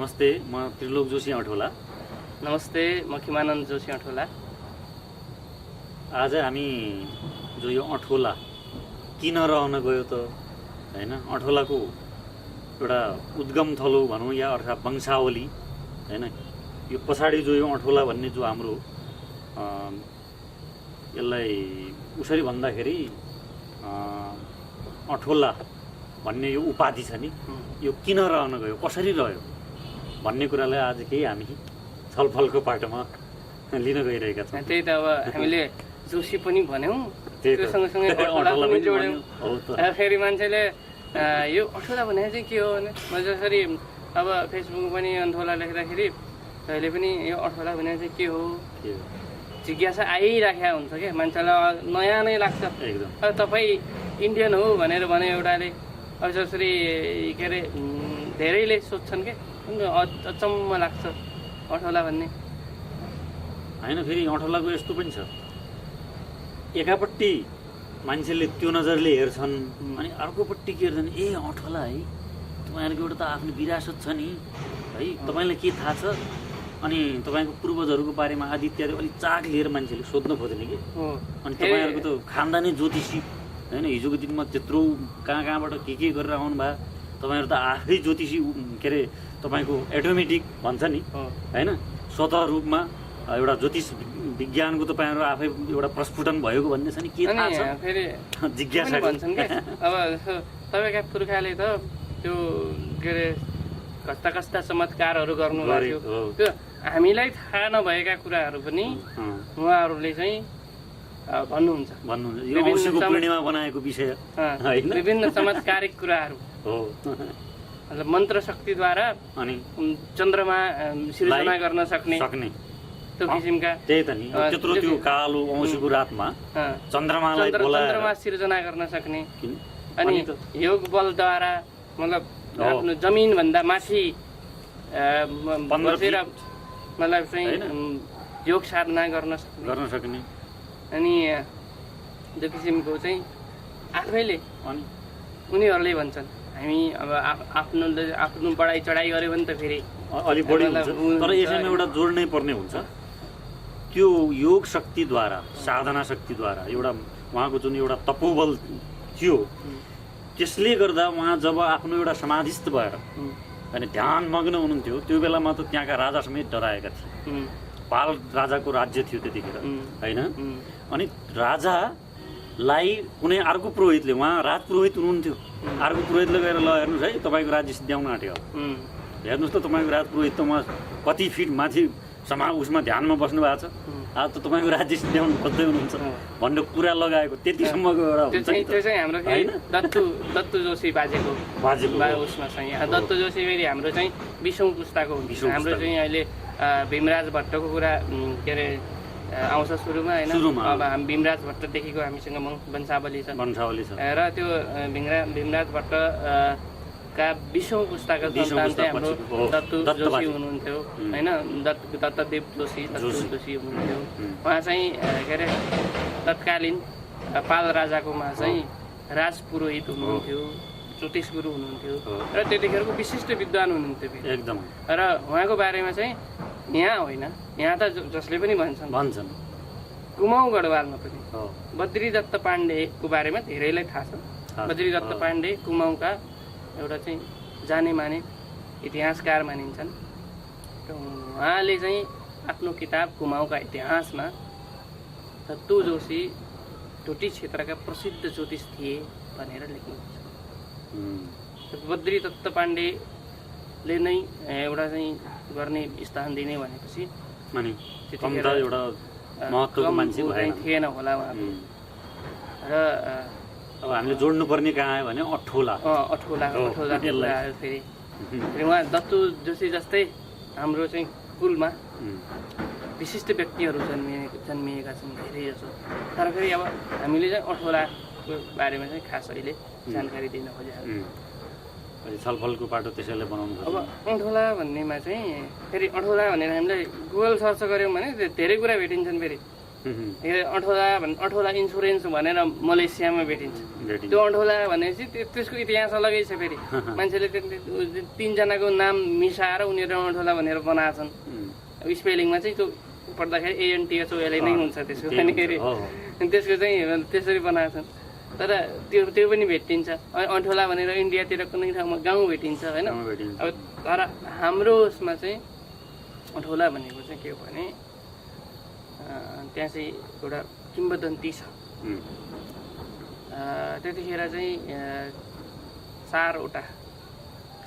नमस्ते, म त्रिलोक जोशी अठोला। नमस्ते, म खिमानन्द जोशी अठोला। आज हामी जो यो अठोला किन रहन गयो त हैन, अठोलाको एउटा उद्गम थलो भनौँ या अर्थात् वंशावली हैन, यो पछाडि जो यो अठोला भन्ने जो हाम्रो यसलाई उसरी भन्दाखेरि अठोला भन्ने यो उपाधि छ नि, यो किन रहन गयो, कसरी रह्यो भन्ने कुरालाई आज केही हामी छलफलको पाटोमा लिन गइरहेका छौँ। त्यही त अब हामीले जोशी पनि भन्यौँ, त्यो सँगसँगै अठोला पनि जोड्यौँ। फेरि मान्छेले यो अठोला भनेको चाहिँ के हो भने, म जसरी अब फेसबुकमा पनि अठोला लेख्दाखेरि कहिले पनि यो अठोला भनेको चाहिँ के हो जिज्ञासा आइराखेको हुन्छ क्या, मान्छेलाई नयाँ नै लाग्छ एकदम। अब तपाईँ इन्डियन हो भनेर भने एउटाले, अब जसरी के अरे धेरैले सोध्छन् क्या, अचम्म लाग्छ अठोला भन्ने होइन। फेरि अठोलाको यस्तो पनि छ, एकापट्टि मान्छेले त्यो नजरले हेर्छन् अनि अर्कोपट्टि के हेर्छन्, ए अठोला है तपाईँहरूको एउटा त आफ्नो विरासत छ नि है, तपाईँलाई के थाहा छ, अनि तपाईँको पूर्वजहरूको बारेमा आदि इत्यादि अलिक चाक लिएर मान्छेले सोध्न खोज्ने कि। अनि तपाईँहरूको त खानदानी ज्योतिषी होइन, हिजोको दिनमा त्यत्रो कहाँबाट के गरेर आउनु भयो, तपाईँहरू त आफै ज्योतिषी के अरे तपाईँको एटोमेटिक भन्छ नि होइन, स्वतः रूपमा एउटा ज्योतिष विज्ञानको तपाईँहरू आफै एउटा प्रस्फुटन भएको भन्ने छ नि, के थाहा छ फेरि जिज्ञासा भन्छन् क्या। अब तपाईँका पुर्खाले त त्यो के अरे कस्ता कस्ता चमत्कारहरू गर्नुभएको थियो, त्यो हामीलाई थाहा नभएका कुराहरू पनि उहाँहरूले चाहिँ भन्नुहुन्छ। यो औँसीको पूर्णिमा बनाएको विषय होइन, विभिन्न चमत्कारिक कुराहरू हो, मतलब मन्त्र शक्तिद्वारा अनि चन्द्रमा सिर्जना गर्न सक्ने त्यो किसिमका, त्यही त नि, त्यत्रो त्यो कालो औँसीको रातमा चन्द्रमालाई चन्द्रमा सिर्जना गर्न सक्ने, अनि योग बलद्वारा मतलब आफ्नो जमिनभन्दा माथि बसेर मतलब चाहिँ योग साधना गर्न सक्ने, अनि त्यो किसिमको चाहिँ आफैले अनि उनीहरूले भन्छन्। हामी अब आफ्नो बढाइ चढाइ गऱ्यो भने त फेरि अलिक बढी हुन्छ, तर यसैमा एउटा जोड्नै पर्ने हुन्छ, त्यो योग शक्तिद्वारा साधना शक्तिद्वारा एउटा उहाँको जुन एउटा तपोबल थियो, त्यसले गर्दा उहाँ जब आफ्नो एउटा समाधिस्थ भएर अनि ध्यान मग्न हुनुहुन्थ्यो, त्यो बेलामा त त्यहाँका राजा समेत डराएका थिए। पाल राजाको राज्य थियो त्यतिखेर होइन, अनि राजालाई कुनै अर्को पुरोहितले, उहाँ राज पुरोहित हुनुहुन्थ्यो, अर्को पुरोहितले गएर ल हेर्नुहोस् है तपाईँको राज्य सिद्ध्याउन आँट्यो, हेर्नुहोस् त तपाईँको राज पुरोहित त उहाँ कति फिट माथि उसमा ध्यानमा बस्नु भएको छ, आज त तपाईँको राज्य सिद्ध्याउनु खोज्दै हुनुहुन्छ भन्ने कुरा लगाएको त्यतिसम्मको एउटा हुन्छ। त्यो चाहिँ हाम्रो दत्तु जोशी बाजेको उसमा चाहिँ दत्तु जोशी फेरि हाम्रो चाहिँ 20औं पुस्ताको हुन्छ। हाम्रो चाहिँ अहिले भीमराज भट्टको कुरा के अरे आउँछ सुरुमा होइन, अब हामी भीमराज भट्टदेखिको हामीसँग वंशावली छ र त्यो भीमराज भट्ट का 20औं पुस्ताका सन्तान चाहिँ हाम्रो दत्तु जोशी हुनुहुन्थ्यो होइन, दत्तदेव जोशी हुनुहुन्थ्यो। उहाँ चाहिँ के अरे तत्कालीन पाल राजाकोमा चाहिँ राज पुरोहित हुनुहुन्थ्यो, ज्योतिष गुरु हुनुहुन्थ्यो र त्यतिखेरको विशिष्ट विद्वान हुनुहुन्थ्यो एकदम। र उहाँको बारेमा चाहिँ यहाँ होइन, यहाँ त जसले पनि भन्छन् कुमाउँ गढवालमा पनि बद्री दत्त पाण्डेको बारेमा धेरैलाई थाहा छ। बद्री दत्त पाण्डे कुमाउँका एउटा चाहिँ जाने माने इतिहासकार मानिन्छन् र उहाँले चाहिँ आफ्नो किताब कुमाउँका इतिहासमा दत्तु जोशी डोटी क्षेत्रका प्रसिद्ध ज्योतिष थिए भनेर लेख्नुहुन्छ। बद्री दत्त पाण्डेले नै एउटा चाहिँ गर्ने स्थान दिने भनेपछि थिएन होला उहाँको। र अब हामीले जोड्नु पर्ने कहाँ आयो भने अठोला फेरि उहाँ दत्तु जोशी जस्तै हाम्रो चाहिँ कुलमा विशिष्ट व्यक्तिहरू जन्मिएका छन् धेरै जसो, तर फेरि अब हामीले चाहिँ अठोलाको बारेमा चाहिँ खास अहिले जानकारी दिन खोजेको छलफलको पाटो त्यसैले बनाउनु। अब अठोला भन्नेमा चाहिँ फेरि अठोला भनेर हामीले गुगल सर्च गऱ्यौँ भने धेरै कुरा भेटिन्छन्। फेरि अठौला इन्सुरेन्स भनेर मलेसियामा भेटिन्छ। त्यो अठौला भनेपछि त्यसको इतिहास अलगै छ। फेरि मान्छेले 3 जनाको नाम मिसाएर उनीहरू अठौला भनेर बनाएछन्। स्पेलिङमा चाहिँ त्यो पढ्दाखेरि ANTHOLA नै हुन्छ त्यसको अनिखेरि त्यसको चाहिँ त्यसरी बनाएछन्। तर त्यो पनि भेटिन्छ। अठौला भनेर इन्डियातिर कुनै ठाउँमा गाउँ भेटिन्छ होइन। अब तर हाम्रो उसमा चाहिँ अठौला भनेको चाहिँ के हो भने त्यहाँ चाहिँ एउटा किम्बदन्ती छ। त्यतिखेर चाहिँ 4वटा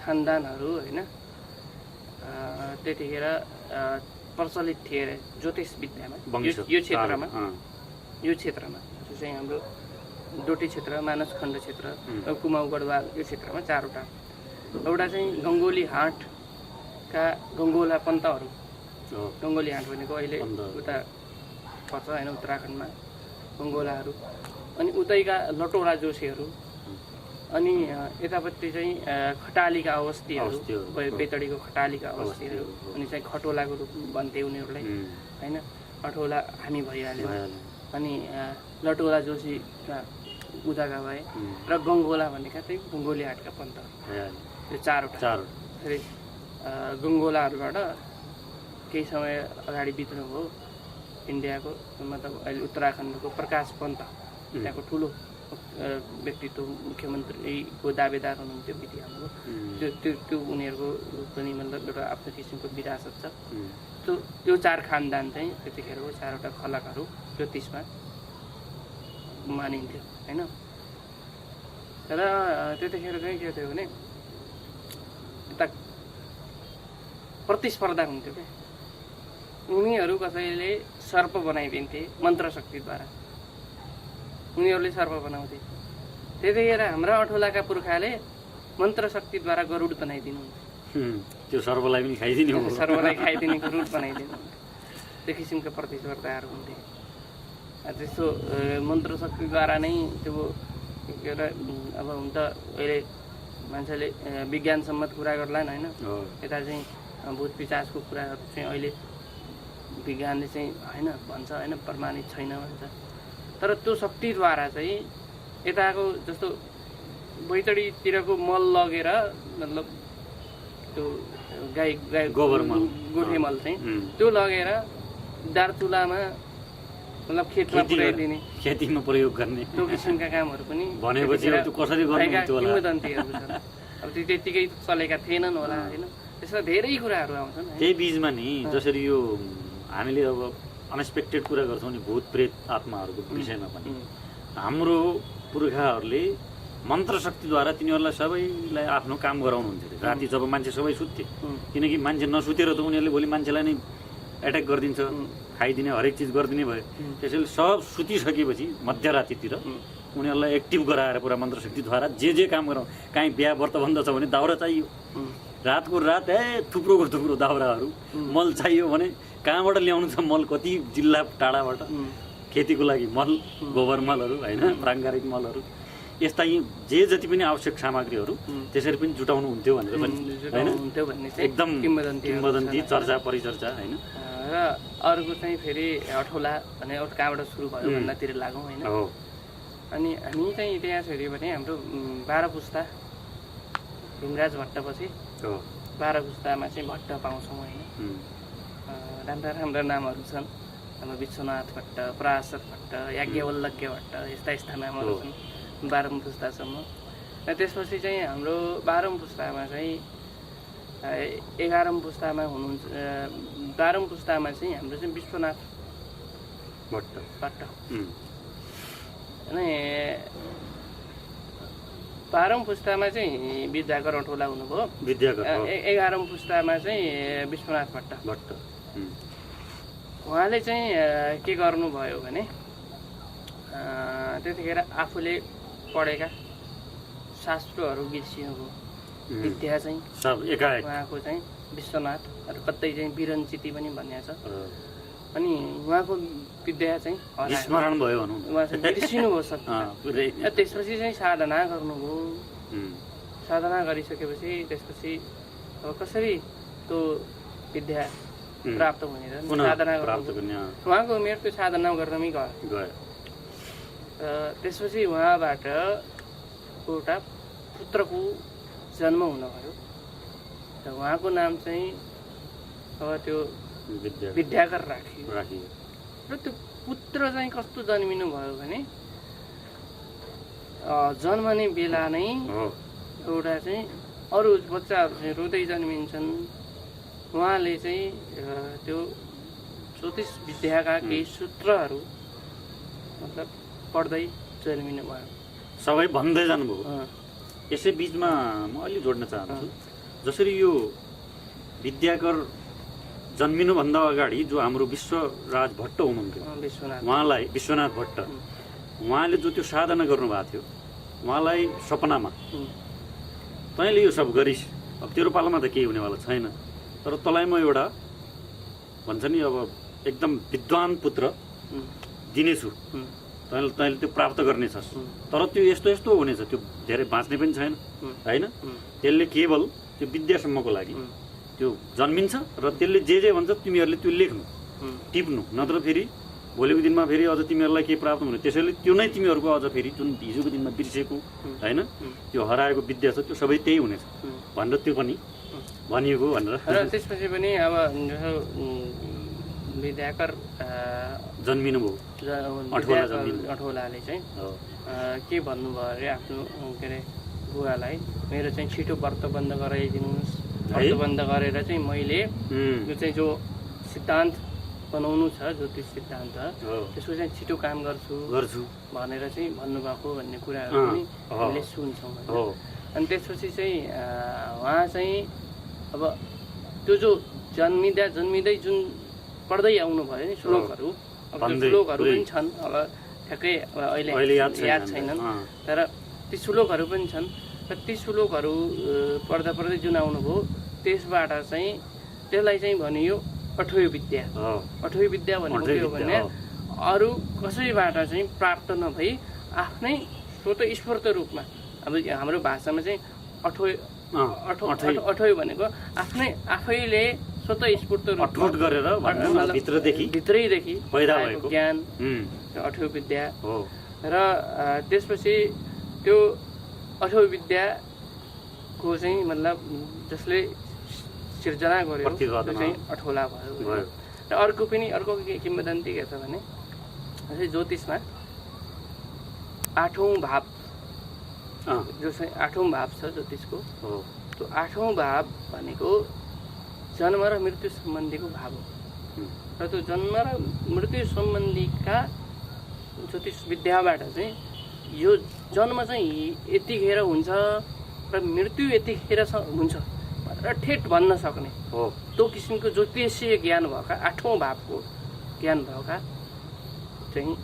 खानदानहरू होइन त्यतिखेर प्रचलित थिए अरे ज्योतिष विद्यामा यो क्षेत्रमा जो चाहिँ हाम्रो डोटी क्षेत्र, मानस खण्ड क्षेत्र, कुमाउ गढवाल यो क्षेत्रमा 4वटा। एउटा चाहिँ गङ्गोली हाटका गङ्गोला पन्तहरू। गङ्गोली हाट भनेको अहिले उता पर्छ होइन उत्तराखण्डमा गङ्गोलाहरू। अनि उतैका लटोरा जोशीहरू। अनि यतापट्टि चाहिँ खटालीका अवस्थीहरू, बेतडीको खटालीका अवस्थीहरू। अनि चाहिँ खटोलाको रूप भन्थे उनीहरूलाई होइन। अठौला हामी भइहाल्यो। अनि लटोला जोशीका उदाका भए र गङ्गोला भनेका चाहिँ गङ्गोली हाटका पन्तहरू। यो 4वटा। फेरि गङ्गोलाहरूबाट केही समय अगाडि बित्नु भयो इन्डियाको मतलब अहिले उत्तराखण्डको प्रकाश पन्त त्यहाँको ठुलो व्यक्तित्व मुख्यमन्त्रीको दावेदार हुनुहुन्थ्यो विधि हाम्रो। त्यो उनीहरूको पनि मतलब एउटा आफ्नो किसिमको विरासत छ। त्यो 4 खानदान चाहिँ त्यतिखेरको 4वटा खलकहरू ज्योतिषमा मानिन्थ्यो होइन। तर त्यतिखेर चाहिँ के थियो भने यता प्रतिस्पर्धा हुन्थ्यो क्या। उनीहरू कसैले सर्प बनाइदिन्थे मन्त्रशक्तिद्वारा। उनीहरूले सर्प बनाउँथे। त्यतिखेर हाम्रा अठौलाका पुर्खाले मन्त्रशक्तिद्वारा गरुड बनाइदिनुहुन्थ्यो। त्यो सर्पलाई पनि खाइदिने हो। सर्पलाई खाइदिने गरुड बनाइदिनुहुन्थ्यो। त्यो किसिमका प्रतिस्पर्धाहरू हुन्थे। त्यस्तो मन्त्रशक्तिद्वारा नै त्यो के अरे अब हुन त अहिले मान्छेले विज्ञान सम्मत कुरा गर्लान् होइन। यता चाहिँ भूत पिशाचको कुराहरू चाहिँ अहिले विज्ञानले चाहिँ होइन भन्छ होइन प्रमाणित छैन भन्छ। तर त्यो शक्तिद्वारा चाहिँ यताको जस्तो बैतडीतिरको मल लगेर मतलब त्यो गाई गोबर मल गोठे मल चाहिँ त्यो लगेर दार्चुलामा मतलब खेतमा पुर्याइदिने, खेतीमा प्रयोग गर्ने त्यो किसिमका कामहरू पनि भनेपछि त्यो कसरी गर्ने त्यो होला। किंवदन्तीहरू छन्। अब त्यो त्यतिकै चलेका थिएनन् होला होइन। त्यसमा धेरै कुराहरू आउँछन्। त्यही बिचमा नि जसरी यो हामीले अब अनएक्सपेक्टेड कुरा गर्छौँ नि भूत प्रेत आत्माहरूको विषयमा पनि हाम्रो पुर्खाहरूले मन्त्रशक्तिद्वारा तिनीहरूलाई सबैलाई आफ्नो काम गराउनुहुन्थ्यो। राति जब मान्छे सबै सुत्थे, किनकि मान्छे नसुतेर त उनीहरूले भोलि मान्छेलाई नै एट्याक गरिदिन्छ, खाइदिने हरेक चिज गरिदिने भयो। त्यसैले सब सुतिसकेपछि मध्यरातितिर उनीहरूलाई एक्टिभ गराएर पुरा मन्त्रशक्तिद्वारा जे काम गराउँ। काहीँ बिहा व्रतबन्ध छ भने दाउरा चाहियो, रातको रात थुप्रो दाउराहरू। मल चाहियो भने कहाँबाट ल्याउनु छ मल, कति जिल्ला टाढाबाट खेतीको लागि मल, गोबर मलहरू होइन, प्राङ्गारिक मलहरू, यस्ता जे जति पनि आवश्यक सामग्रीहरू त्यसरी पनि जुटाउनु हुन्थ्यो भनेर पनि होइन एकदम किंवदन्ती चर्चा परिचर्चा होइन। र अर्को चाहिँ फेरि अठौला भने कहाँबाट सुरु भयो भन्दातिर लागौँ होइन। अनि हामी चाहिँ इतिहास हेऱ्यो भने हाम्रो 12 पुस्ता भीमराज भट्टपछि 12 पुस्तामा चाहिँ भट्ट पाउँछौँ होइन। राम्रा नामहरू छन्। हाम्रो विश्वनाथ भट्ट, पराशर भट्ट, याज्ञवल्क्य भट्ट यस्ता नामहरू छन् 12औं पुस्तासम्म। र त्यसपछि चाहिँ हाम्रो 12औं पुस्तामा चाहिँ 11औं पुस्तामा हुनुहुन्छ। 12औं पुस्तामा चाहिँ हाम्रो चाहिँ विश्वनाथ भट्ट अनि 12औं पुस्तामा चाहिँ विद्याकर अठौला हुनुभयो। 11औं पुस्तामा चाहिँ विश्वनाथ भट्ट। उहाँले चाहिँ के गर्नुभयो भने त्यतिखेर आफूले पढेका शास्त्रहरू बिर्सिनुभयो। विद्या चाहिँ उहाँको चाहिँ विश्वनाथ र कतै चाहिँ विरञ्चिती पनि भन्ने छ। अनि उहाँको विद्या चाहिँ स्मरण भयो भनौँ, उहाँ चाहिँ बिर्सिनुभयो सबै। त्यसपछि चाहिँ साधना गर्नुभयो। साधना गरिसकेपछि त्यसपछि अब कसरी त्यो विद्या प्राप्त हुने र पुनः साधना प्राप्त गर्नु गर्ने उहाँको मृत्यु साधना गर्नमै गयो। गयो। त्यसपछि उहाँबाट एउटा पुत्रको जन्म हुनुभयो र उहाँको नाम चाहिँ अब त्यो विद्याकर राखियो। र त्यो पुत्र चाहिँ कस्तो जन्मिनु भयो भने जन्मने बेला नै एउटा चाहिँ अरू बच्चाहरू चाहिँ रुँदै जन्मिन्छन्। उहाँले चाहिँ त्यो ज्योतिष विद्याका केही सूत्रहरू मतलब पढ्दै जन्मिनु भयो। सबै भन्दै जानुभयो। यसै बिचमा म अलि जोड्न चाहन्छु, जसरी यो विद्याकर जन्मिनुभन्दा अगाडि जो हाम्रो विश्वराज भट्ट हुनुहुन्थ्यो, उहाँलाई विश्वनाथ भट्ट, उहाँले जो त्यो साधना गर्नुभएको थियो, उहाँलाई सपनामा तैँले यो सब गरिस्, अब तेरो पालामा त केही हुनेवाला छैन, तर तँलाई म एउटा भन्छ नि अब एकदम विद्वान पुत्र दिनेछु, तैँले त्यो प्राप्त गर्नेछस्। तर त्यो यस्तो यस्तो हुनेछ, त्यो धेरै बाँच्ने पनि छैन होइन। त्यसले केवल त्यो विद्यासम्मको लागि त्यो जन्मिन्छ र त्यसले जे भन्छ तिमीहरूले त्यो लेख्नु टिप्नु, नत्र फेरि भोलिको दिनमा फेरि अझ तिमीहरूलाई केही प्राप्त हुने, त्यसैले त्यो नै तिमीहरूको अझ फेरि जुन हिजोको दिनमा बिर्सेको होइन त्यो हराएको विद्या छ त्यो सबै त्यही हुनेछ भनेर त्यो पनि भनिएको भनेर। र त्यसपछि पनि अब विद्याकर जन्मिनु भयो, अठौलाले चाहिँ के भन्नुभयो अरे आफ्नो के अरे बुवालाई, मेरो चाहिँ छिटो व्रत बन्द गराइदिनुहोस्, व्रत बन्द गरेर चाहिँ मैले यो चाहिँ जो सिद्धान्त बनाउनु छ ज्योतिष सिद्धान्त त्यसको चाहिँ छिटो काम गर्छु भनेर चाहिँ भन्नुभएको भन्ने कुराहरू पनि हामीले सुन्छौँ। अनि त्यसपछि चाहिँ उहाँ चाहिँ अब त्यो जो जन्मिँदै जुन पढ्दै आउनु भयो नि श्लोकहरू, अब त्यो श्लोकहरू पनि छन्, अब ठ्याक्कै अहिले याद छैनन्, तर ती श्लोकहरू पनि छन्। र ती श्लोकहरू पढ्दै जुन आउनुभयो त्यसबाट चाहिँ त्यसलाई चाहिँ भनियो अठौँ विद्या। अठौँ विद्या भनेको के हो भने अरू कसैबाट चाहिँ प्राप्त नभई आफ्नै स्वत स्फूर्त रूपमा, अब हाम्रो भाषामा चाहिँ अठौँ भनेको आफैले स्वत स्फूर्त रूपमा गरेर भित्रैदेखि पैदा भएको ज्ञान अठौँ विद्या हो। र त्यसपछि त्यो अठौँ विद्याको चाहिँ मतलब जसले सिर्जना गर्यो त्यो चाहिँ अठौला भयो। र अर्को किंवदन्ती के छ भने ज्योतिषमा आठौँ भाव जो चाहिँ आठौँ भाव छ ज्योतिषको, त्यो आठौँ भाव भनेको जन्म र मृत्यु सम्बन्धीको भाव हो। र त्यो जन्म र मृत्यु सम्बन्धीका ज्योतिष विद्याबाट चाहिँ यो जन्म चाहिँ यतिखेर हुन्छ र मृत्यु यतिखेर हुन्छ भनेर ठेट भन्न सक्ने हो। त्यो किसिमको ज्योतिषीय ज्ञान भएका आठौँ भावको ज्ञान भएका चाहिँ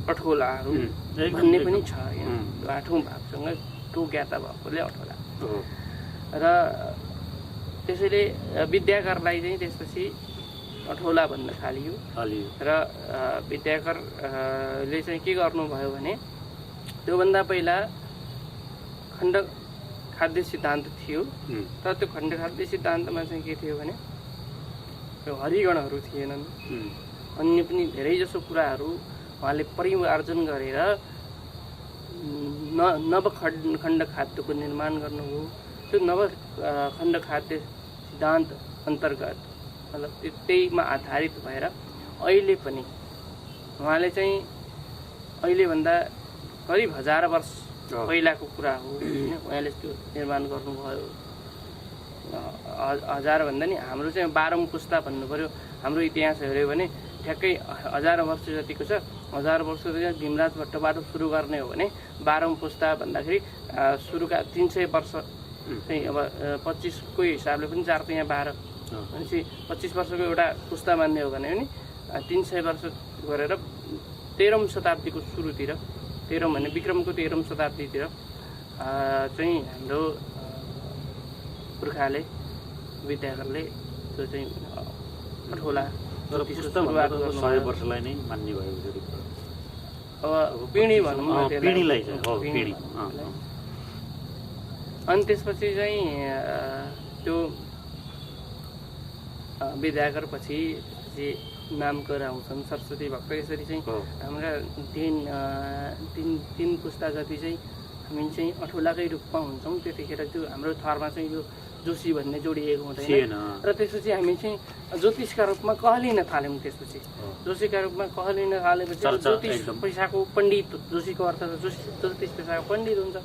अठौलाहरू भन्ने पनि छ। यहाँ आठौँ भावसँग त्यो ज्ञाता भएकोले अठौला। र त्यसैले विद्याकरलाई चाहिँ त्यसपछि अठौला भन्न थालियो। र विद्याकरले चाहिँ के गर्नुभयो भने त्योभन्दा पहिला खण्ड खाद्य सिद्धान्त थियो, तर त्यो खण्ड खाद्य सिद्धान्तमा चाहिँ के थियो भने त्यो हरिगणहरू थिएनन्, अन्य पनि धेरै जसो कुराहरू उहाँले परिमार्जन गरेर नव खण्ड खाद्यको निर्माण गर्नुभयो। त्यो नव खण्ड खाद्य सिद्धान्त अन्तर्गत मतलब त्यहीमा आधारित भएर अहिले पनि उहाँले चाहिँ अहिलेभन्दा करिब 1000 वर्ष पहिलाको कुरा हो होइन, उहाँले त्यो निर्माण गर्नुभयो। 1000 भन्दा नि हाम्रो चाहिँ 12औं पुस्ता भन्नु पर्यो। हाम्रो इतिहास हेऱ्यो भने ठ्याक्कै 1000 वर्ष जतिको छ। 1000 वर्ष चाहिँ भीमराज भट्टबाट सुरु गर्ने हो भने 12औं पुस्ता भन्दाखेरि सुरुका 300 वर्ष चाहिँ अब 25 को हिसाबले पनि 4 त यहाँ 12 भनेपछि 25 वर्षको एउटा पुस्ता मान्ने हो भने 300 वर्ष गरेर 13औं शताब्दीको सुरुतिर, 13औं भने विक्रमको 13औं शताब्दीतिर चाहिँ हाम्रो पुर्खाले विद्याकरले त्यो चाहिँ अठौला 100 वर्षलाई नै मान्ने भयो। अब पिँढी भनौँ न पिँढीलाई। अनि त्यसपछि चाहिँ त्यो विद्याकर पछि नामकर आउँछन् सरस्वती भक्त, यसरी चाहिँ हाम्रा तीन पुस्ता जति चाहिँ हामी चाहिँ अठौलाकै रूपमा हुन्छौँ। त्यतिखेर त्यो हाम्रो थरमा चाहिँ यो जोशी भन्ने जोडिएको हुँदैन र त्यसपछि हामी चाहिँ ज्योतिषका रूपमा कहलिन थाल्यौँ। त्यसपछि जोशीका रूपमा कहलिन थालेपछि ज्योतिष पेसाको पण्डित, जोशीको अर्थ त ज्योतिष पेसाको पण्डित हुन्छ।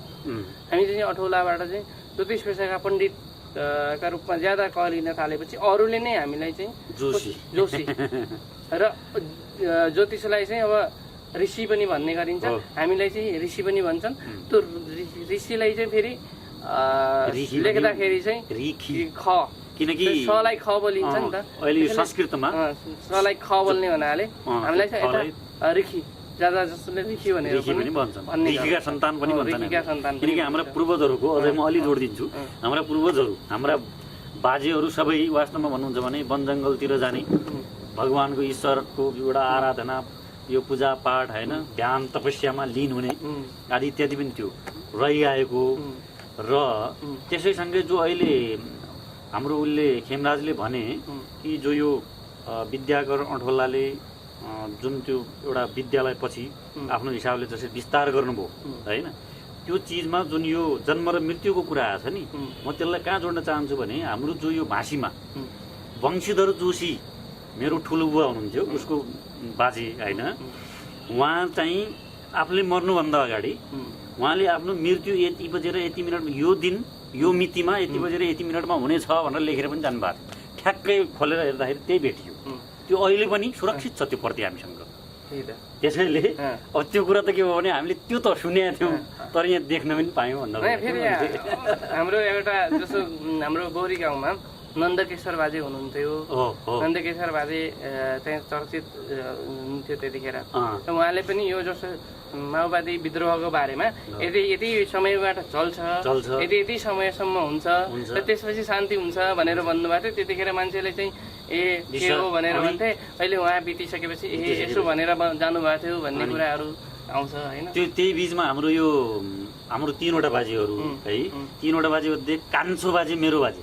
हामी चाहिँ अठौलाबाट चाहिँ ज्योतिष पेसाका पण्डित का रूपमा ज्यादा कहलिन थालेपछि अरूले नै हामीलाई चाहिँ जोशी र ज्योतिषलाई चाहिँ अब ऋषि पनि भन्ने गरिन्छ, हामीलाई चाहिँ ऋषि पनि भन्छन्। त्यो ऋषिलाई चाहिँ फेरि लेख्दाखेरि चाहिँ ख, किनकि सलाई ख बोलिन्छ नि त अहिले संस्कृतमा, सलाई ख बोल्ने हुनाले हामीलाई चाहिँ यता ऋषि ज्यादा जसले ऋषि भनेर पनि भन्छन्, ऋषिका सन्तान पनि भन्छन्। किनकि हाम्रा पूर्वजहरूको अझै म अलि जोडिदिन्छु, हाम्रा पूर्वजहरू, हाम्रा बाजेहरू सबै वास्तवमा भन्नुहुन्छ भने वन जङ्गलतिर जाने, भगवानको ईश्वरको एउटा आराधना, यो पूजापाठ होइन, ध्यान तपस्यामा लिन हुने आदि इत्यादि पनि थियो रहिआएको। र त्यसैसँगै जो अहिले हाम्रो उसले खेमराजले भने कि जो यो विद्याकर अठौलाले जुन त्यो एउटा विद्यालय पछि आफ्नो हिसाबले जसरी विस्तार गर्नुभयो होइन, त्यो चिजमा जुन यो जन्म र मृत्युको कुरा आएको छ नि, म त्यसलाई कहाँ जोड्न चाहन्छु भने हाम्रो जो यो भाषीमा वंशीधर जोशी मेरो ठुलो बुवा हुनुहुन्थ्यो, उसको बाजे होइन, उहाँ चाहिँ आफूले मर्नुभन्दा अगाडि उहाँले आफ्नो मृत्यु यति बजेर यति मिनट, यो दिन यो मितिमा यति बजेर यति मिनटमा हुनेछ भनेर लेखेर पनि जानुभएको थियो। ठ्याक्कै खोलेर हेर्दाखेरि त्यही भेटियो। त्यो अहिले पनि सुरक्षित छ त्यो प्रति हामीसँग। त्यसैले अब त्यो कुरा त के हो भने हामीले त्यो त सुनेका थियौँ तर यहाँ देख्न पनि पायौँ भन्दा फेरि हाम्रो एउटा जस्तो हाम्रो गौरी गाउँमा नन्दकेशर बाजे हुनुहुन्थ्यो। नन्दकेशर बाजे चाहिँ चर्चित हुनुहुन्थ्यो त्यतिखेर। उहाँले पनि यो जस्तो माओवादी विद्रोहको बारेमा यति समयबाट चल्छ, यति समयसम्म हुन्छ र त्यसपछि शान्ति हुन्छ भनेर भन्नुभएको थियो। त्यतिखेर मान्छेले चाहिँ के हो भनेर भन्थे, अहिले उहाँ बितिसकेपछि यसो भनेर जानुभएको थियो भन्ने कुराहरू आउँछ होइन। त्यही बिचमा हाम्रो तीनवटा बाजेहरू है, तीनवटा बाजेमध्ये कान्छो बाजे मेरो बाजे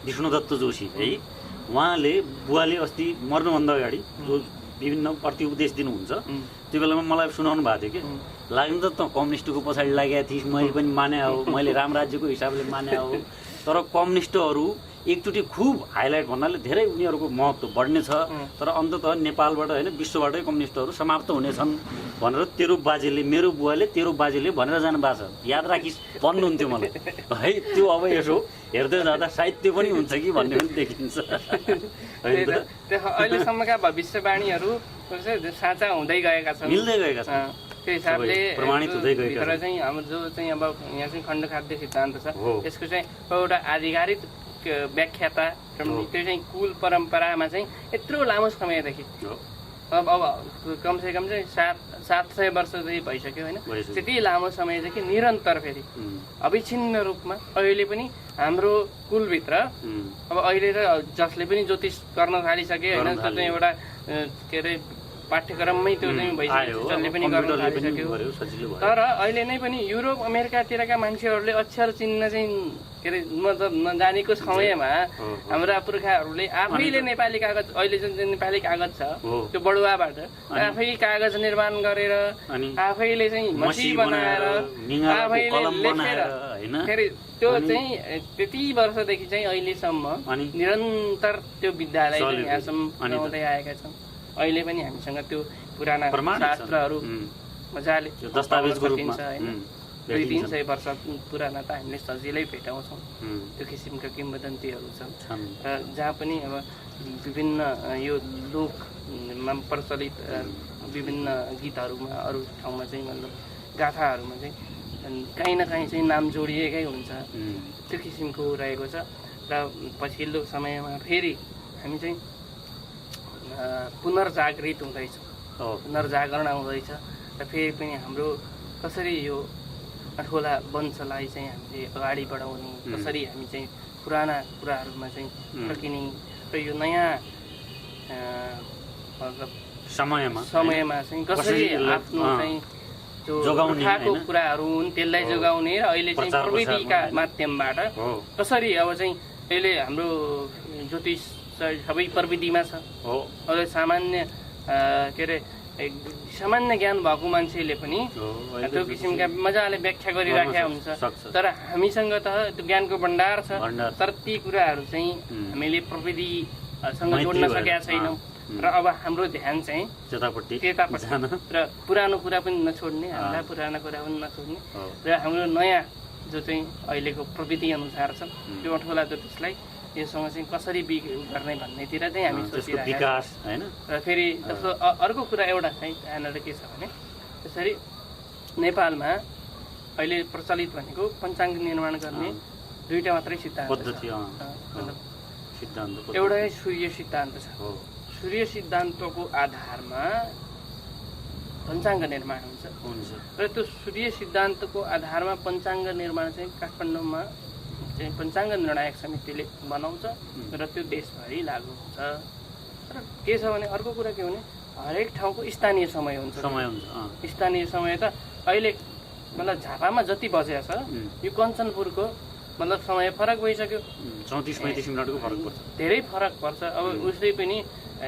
विष्णुदत्त जोशी है, उहाँले बुवाले अस्ति मर्नुभन्दा अगाडि जो विभिन्न प्रति उपदेश दिनुहुन्छ त्यो बेलामा मलाई सुनाउनु भएको थियो कि लाग्नु त कम्युनिस्टको पछाडि लागेको थिइस्, मैले पनि माने हो, मैले राम राज्यको हिसाबले माने हो, तर कम्युनिस्टहरू एकचोटि खुब हाइलाइट भन्नाले धेरै उनीहरूको महत्त्व बढ्नेछ, तर अन्ततः नेपालबाट होइन विश्वबाटै कम्युनिस्टहरू समाप्त हुनेछन् भनेर तेरो बाजेले, मेरो बुवाले तेरो बाजेले भनेर जानु भएको छ, याद राखिस् भन्नुहुन्थ्यो मलाई है। त्यो अब यसो हेर्दै जाँदा सायद त्यो पनि हुन्छ कि भन्ने पनि देखिन्छ। अहिलेसम्मका भविष्यवाणीहरू साँचा हुँदै गएका छन्, मिल्दै गएका छन्, त्यो हिसाबले प्रमाणित हुँदै गएका छन्। चाहिँ हाम्रो जो चाहिँ अब यहाँ चाहिँ खण्डखाद्य सिद्धान्त छ, यसको चाहिँ एउटा आधिकारिक व्याख्याता त्यो चाहिँ कुल परम्परामा चाहिँ यत्रो लामो समयदेखि अब कमसेकम चाहिँ 700 वर्ष चाहिँ भइसक्यो होइन। त्यति लामो समयदेखि निरन्तर फेरि अविच्छिन्न रूपमा अहिले पनि हाम्रो कुलभित्र अब अहिले त जसले पनि ज्योतिष गर्न थालिसके होइन, त्यो चाहिँ एउटा के अरे पाठ्यक्रममै त्यो चाहिँ भइसक्यो, जसले पनि गर्न थालिसक्यो। तर अहिले नै पनि युरोप अमेरिकातिरका मान्छेहरूले अक्षर चिन्न चाहिँ के अरे नजानेको समयमा हाम्रा पुर्खाहरूले आफैले नेपाली कागज, अहिले जुन नेपाली कागज छ त्यो बडुवाबाट आफै कागज निर्माण गरेर आफैले चाहिँ मसी बनाएर आफैले लेखेर फेरि त्यो चाहिँ त्यति वर्षदेखि चाहिँ अहिलेसम्म निरन्तर त्यो विद्यालय यहाँसम्म बनाउँदै आएका छन्। अहिले पनि हामीसँग त्यो पुराना शास्त्रहरू मजाले दस्तावेजको रूपमा होइन, 200-300 वर्ष पुराना त हामीले सजिलै भेटाउँछौँ। त्यो किसिमका किंवदन्तीहरू छन् र जहाँ पनि अब विभिन्न यो लोकमा प्रचलित विभिन्न गीतहरूमा, अरू ठाउँमा चाहिँ मतलब गाथाहरूमा चाहिँ काहीँ न काहीँ चाहिँ नाम जोडिएकै हुन्छ, त्यो किसिमको रहेको छ। र पछिल्लो समयमा फेरि हामी चाहिँ पुनर्जागृत हुँदैछ, पुनर्जागरण आउँदैछ र फेरि पनि हाम्रो कसरी यो अठौला वंशलाई चाहिँ हामीले अगाडि बढाउने, कसरी हामी चाहिँ पुराना कुराहरूमा चाहिँ फर्किने र यो नयाँ समयमा चाहिँ कसरी आफ्नो चाहिँ जो पुर्खाको कुराहरू हुन् त्यसलाई जोगाउने र अहिले चाहिँ प्रविधिका माध्यमबाट कसरी अब चाहिँ अहिले हाम्रो ज्योतिष सबै प्रविधिमा छ हो अहिले सामान्य के अरे सामान्य ज्ञान भएको मान्छेले पनि त्यो किसिमका मजाले व्याख्या गरिराखेका हुन्छ तर हामीसँग त त्यो ज्ञानको भण्डार छ तर ती कुराहरू चाहिँ हामीले प्रविधिसँग जोड्न सकेका छैनौँ र अब हाम्रो ध्यान चाहिँ त्यतापट्टि र पुरानो कुरा पनि नछोड्ने हाम्रा पुराना कुरा पनि नछोड्ने र हाम्रो नयाँ जो चाहिँ अहिलेको प्रविधि अनुसार छ त्यो अठोला ज्योतिषलाई योसँग चाहिँ कसरी गर्ने भन्नेतिर चाहिँ हामी सोचिरहेका छौँ र फेरि जस्तो अर्को कुरा एउटा चाहिँ यहाँनिर के छ भने त्यसरी नेपालमा अहिले प्रचलित भनेको पञ्चाङ्ग निर्माण गर्ने दुईवटा मात्रै सिद्धान्त एउटा सूर्य सिद्धान्त छ सूर्य सिद्धान्तको आधारमा पञ्चाङ्ग निर्माण हुन्छ र त्यो सूर्य सिद्धान्तको आधारमा पञ्चाङ्ग निर्माण चाहिँ काठमाडौँमा चाहिँ पञ्चाङ्ग निर्णायक समितिले बनाउँछ र त्यो देशभरि लागू हुन्छ र के छ भने अर्को कुरा के भने हरेक ठाउँको स्थानीय समय हुन्छ स्थानीय समय त अहिले मतलब झापामा जति बजेको छ यो कञ्चनपुरको मतलब समय फरक भइसक्यो 34-35 मिनटको फरक पर्छ धेरै फरक पर्छ अब उसले पनि 4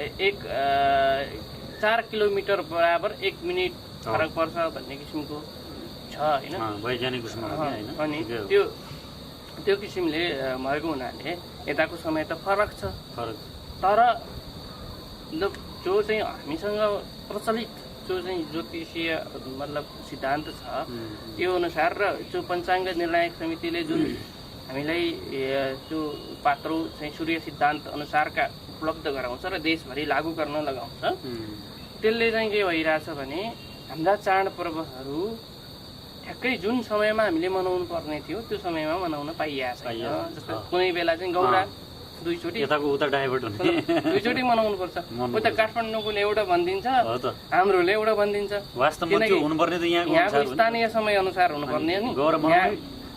किलोमिटर बराबर 1 मिनट फरक पर्छ भन्ने किसिमको छ हैन वैज्ञानिक उसमा हैन अनि त्यो किसिमले भएको हुनाले यताको समय त फरक छ तर जो चाहिँ हामीसँग प्रचलित जो चाहिँ ज्योतिषीय मतलब सिद्धान्त छ त्यो अनुसार र जो पञ्चाङ्ग निर्णायक समितिले जुन हामीलाई त्यो पात्रो चाहिँ सूर्य सिद्धान्त अनुसारका उपलब्ध गराउँछ र देशभरि लागू गर्न लगाउँछ त्यसले चाहिँ के भइरहेछ भने हाम्रा चाडपर्वहरू ठ्याक्कै जुन समयमा हामीले मनाउनु पर्ने थियो त्यो समयमा मनाउन पाइएको छैन जस्तो कुनै बेला चाहिँ गौरा दुईचोटि यताको उता डाइभर्ट हुन्छ दुईचोटि मनाउनु पर्छ उता काठमाडौँकोले एउटा भनिदिन्छ हाम्रोले एउटा भनिदिन्छ वास्तवमा त्यो हुनुपर्ने त यहाँको स्थानीय समय अनुसार हुनुपर्ने नि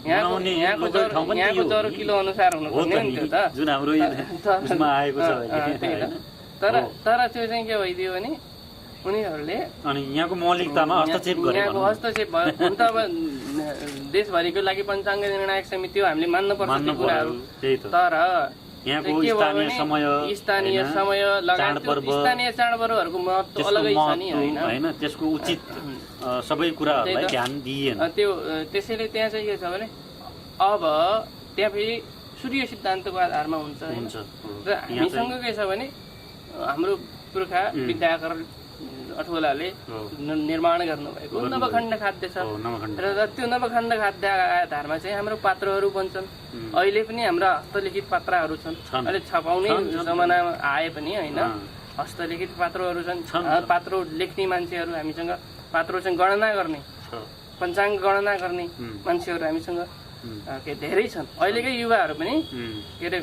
यहाँको जरो किलो अनुसार हुनुपर्ने नि त्यो त जुन हाम्रो उसमा आएको छ तर त्यो चाहिँ के भइदियो भने उनीहरूले अनि यहाँको मौलिकतामा हस्तक्षेप गरे यहाँको हस्तक्षेप भयो हुन त अब देशभरिको लागि पञ्चाङ्ग निर्णायक समिति हो हामीले मान्नुपर्छ त्यो कुराहरू तर यहाँको स्थानीय समय स्थानीय चाडपर्वहरूको महत्त्व अलगै छ नि हैन त्यसको उचित सबै कुराहरूलाई ध्यान दिएन त्यो त्यसैले त्यहाँ चाहिँ के छ भने अब त्यहाँ फेरि सूर्य सिद्धान्तको आधारमा हुन्छ र हामीसँग के छ भने हाम्रो पुर्खा विद्याकर अठोलाले निर्माण गर्नुभएको नवखण्ड खाद्य छ र त्यो नवखण्ड खाद्य आधारमा चाहिँ हाम्रो पात्रहरू बन्छन् अहिले पनि हाम्रा हस्तलिखित पात्रहरू छन् अहिले छपाउने जमानामा आए पनि होइन हस्तलिखित पात्रहरू छन् पात्र लेख्ने मान्छेहरू हामीसँग पात्र चाहिँ गणना गर्ने पञ्चाङ्ग गणना गर्ने मान्छेहरू हामीसँग धेरै छन् अहिलेकै युवाहरू पनि के अरे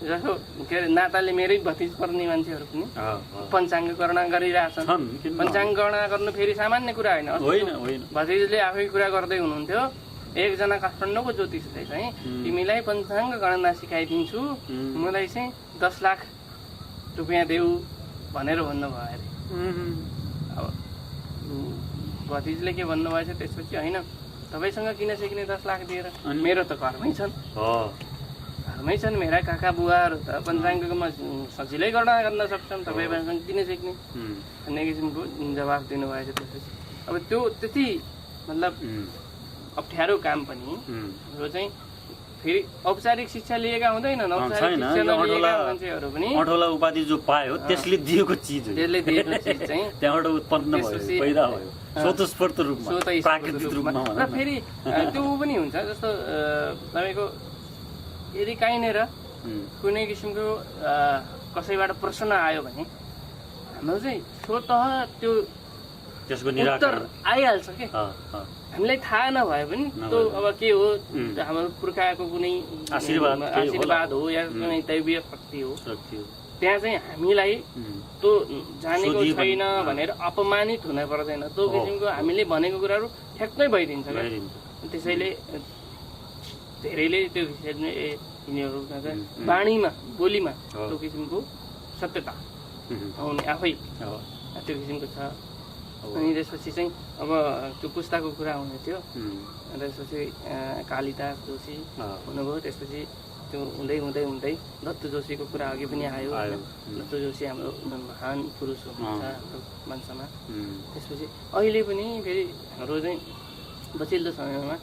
जस्तो के अरे नाताले मेरै भतिज पर्ने मान्छेहरू पनि पञ्चाङ्ग गणना गरिरहेछन् पञ्चाङ्ग गणना गर्नु फेरि सामान्य कुरा होइन भतिजले आफै कुरा गर्दै हुनुहुन्थ्यो एकजना काठमाडौँको ज्योतिषले चाहिँ तिमीलाई पञ्चाङ्ग गणना सिकाइदिन्छु मलाई चाहिँ 10 लाख रुपियाँ देऊ भनेर भन्नुभयो अरे अब भतिजले के भन्नुभएछ त्यसपछि होइन तपाईँसँग किन सिक्ने 10 लाख दिएर मेरो त घरमै छन् मेरा काका बुवाहरू त पञ्चाङ्गमा सजिलै गणना गर्न सक्छन् तपाईँसँग किन सिक्ने भन्ने किसिमको जवाफ दिनुभएछ त्यसपछि अब त्यो त्यति मतलब अप्ठ्यारो काम पनि जो चाहिँ फेरि औपचारिक शिक्षा लिएका हुँदैनन् औपचारिक शिक्षा नलिएका मान्छेहरू पनि अठोला उपाधि जो पायो त्यसले दिएको चिज हो त्यसले दिएको चिज चाहिँ त्यहाँबाट उत्पन्न भयो पैदा भयो स्वतस्फूर्त रूपमा प्राकृतिक रूपमा र फेरि त्यो पनि हुन्छ जस्तो तपाईँको यदि काहीँनिर कुनै किसिमको कसैबाट प्रश्न आयो भने हाम्रो चाहिँ स्वतः त्यो त्यसको उत्तर आइहाल्छ के हामीलाई थाहा नभए पनि त्यो अब के हो हाम्रो पुर्खाको कुनै आशीर्वाद हो या कुनै दैवीय शक्ति हो त्यहाँ चाहिँ हामीलाई त्यो जानेको छैन भनेर अपमानित हुन पर्दैन त्यो किसिमको हामीले भनेको कुराहरू ठ्याक्कै भइदिन्छ क्या त्यसैले धेरैले त्यो यिनीहरू बाणीमा बोलीमा त्यो किसिमको सत्यता आउने आफै त्यो किसिमको छ अनि त्यसपछि चाहिँ अब त्यो पुस्ताको कुरा हुने थियो त्यसपछि कालिदास जोशी हुनुभयो त्यसपछि त्यो हुँदै हुँदै हुँदै दत्तु जोशीको कुरा अघि पनि आयो होइन? दत्तु जोशी हाम्रो महान पुरुष हुनुहुन्छ हाम्रो वंशमा। त्यसपछि अहिले पनि फेरि हाम्रो चाहिँ पछिल्लो समयमा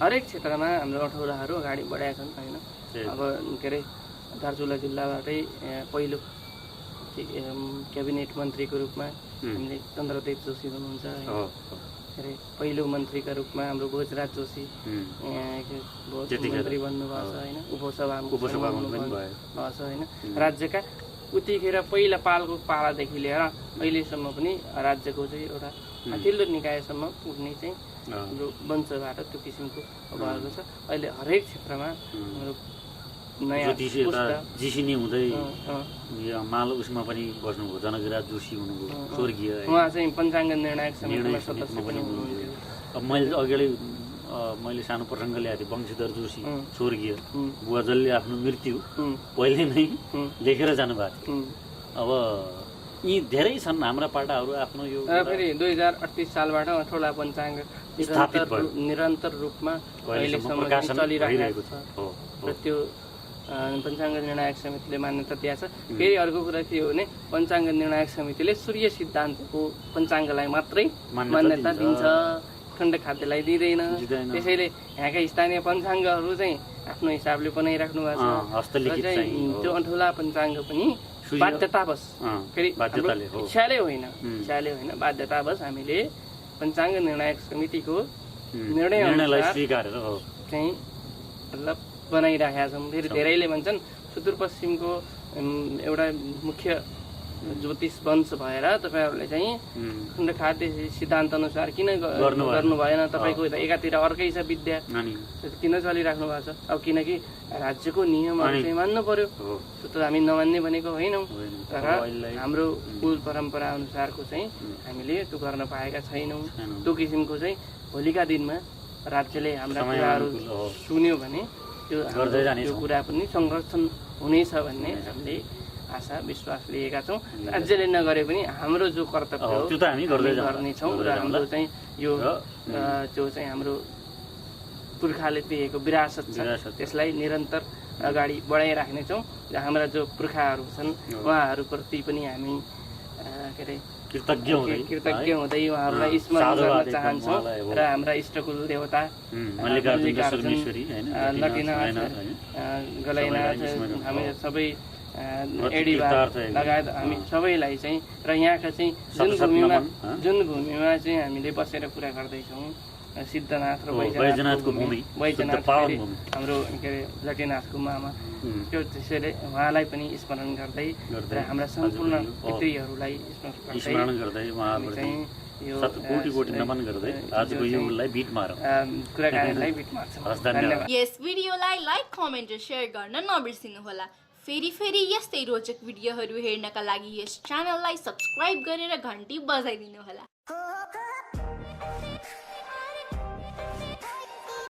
हरेक क्षेत्रमा हाम्रो अठौराहरू अगाडि बढाएका छन् होइन? अब के अरे दार्चुला जिल्लाबाटै पहिलो क्याबिनेट मन्त्रीको रूपमा हामीले चन्द्रदेव जोशी हुनुहुन्छ होइन? के अरे पहिलो मन्त्रीका रूपमा हाम्रो भोजराज जोशी मन्त्री बन्नुभएको छ होइन? उपसभामुख भएको छ होइन? राज्यका उतिखेर पहिला पालादेखि लिएर अहिलेसम्म पनि राज्यको चाहिँ एउटा माथिल्लो निकायसम्म पुग्ने चाहिँ हाम्रो वंशबाट त्यो किसिमको भएको छ। अहिले हरेक क्षेत्रमा हाम्रो नयाँ जिसिनी हुँदै माल उसमा पनि बस्नुभयो, जनकराज जोशी हुनुभयो स्वर्गीय, उहाँ चाहिँ पञ्चाङ्ग निर्णायक समितिमा सदस्य पनि हुनुहुन्थ्यो। अब मैले सानो प्रसङ्ग ल्याएको थिएँ, वंशीधर जोशी स्वर्गीय बुवाजलले आफ्नो मृत्यु पहिले नै लेखेर जानुभएको थियो। अब यी धेरै छन् हाम्रा पाटाहरू आफ्नो यो फेरि 2038 सालबाट अठौला पञ्चाङ्ग निरन्तर रूपमा अहिलेसम्म चलिरहेको छ र त्यो पञ्चाङ्ग निर्णायक समितिले मान्यता दिएको छ। फेरि अर्को कुरा के हो भने पञ्चाङ्ग निर्णायक समितिले सूर्य सिद्धान्तको पञ्चाङ्गलाई मात्रै मान्यता दिन्छ, खण्ड खाद्यलाई दिँदैन। त्यसैले यहाँका स्थानीय पञ्चाङ्गहरू चाहिँ आफ्नो हिसाबले बनाइराख्नु भएको छ। त्यो अठौला पञ्चाङ्ग पनि बाध्यतावश, फेरि इच्छाले होइन बाध्यतावश हामीले पञ्चाङ्ग निर्णायक समितिको निर्णयलाई स्वीकारेर चाहिँ मतलब बनाइराखेका छौँ। फेरि धेरैले भन्छन् सुदूरपश्चिमको एउटा मुख्य ज्योतिष वंश भएर तपाईँहरूले चाहिँ खण्ड खाद्य सिद्धान्त अनुसार किन गर्नु भएन? तपाईँको एकातिर अर्कै छ विद्या, किन चलिराख्नु भएको छ? अब किनकि राज्यको नियमहरू चाहिँ मान्नु पर्यो, त्यो त हामी नमान्ने भनेको होइनौँ, तर हाम्रो कुल परम्परा अनुसारको चाहिँ हामीले त्यो गर्न पाएका छैनौँ। त्यो किसिमको चाहिँ भोलिका दिनमा राज्यले हाम्रा कुराहरू सुन्यो भने त्यो कुरा पनि संरक्षण हुनेछ भन्ने हामीले आशा विश्वास लिएका छौँ। राज्यले नगरे पनि हाम्रो जो कर्तव्य हो त्यो त हामी गर्नेछौँ र हाम्रो चाहिँ यो जो चाहिँ हाम्रो पुर्खाले दिएको विरासत छ त्यसलाई निरन्तर अगाडि बढाइराख्नेछौँ। र हाम्रा जो पुर्खाहरू छन् उहाँहरूप्रति पनि हामी के अरे कृतज्ञ हुँदै उहाँहरूलाई स्मरण गर्न चाहन्छौँ र हाम्रा इष्टकुल देवता लक्ष्मीनाथ गलैनाथ हामी सबै एडीबार लगायत हामी सबैलाई चाहिँ र यहाँका चाहिँ जुन भूमिमा चाहिँ हामीले बसेर कुरा गर्दैछौँ सिद्धनाथ र बैजनाथको भूमि, बैजनाथ हाम्रो के अरे लक्ष्मीनाथको मामा, त्यो त्यसैले उहाँलाई पनि स्मरण गर्दै र हाम्रा सम्पूर्ण पितृहरूलाई स्मरण गर्दै चाहिँ यो कोटी नमन गर्दै आजको योलाई बिट मारौँ, कुराकानीलाई बिट मार्छौँ। धन्यवाद। यस भिडियोलाई लाइक, कमेन्ट र सेयर गर्न नबिर्सिनु होला। फेरि यस्तै रोचक भिडियोहरू हेर्नका लागि यस च्यानललाई सब्स्क्राइब गरेर घन्टी बजाइदिनु होला।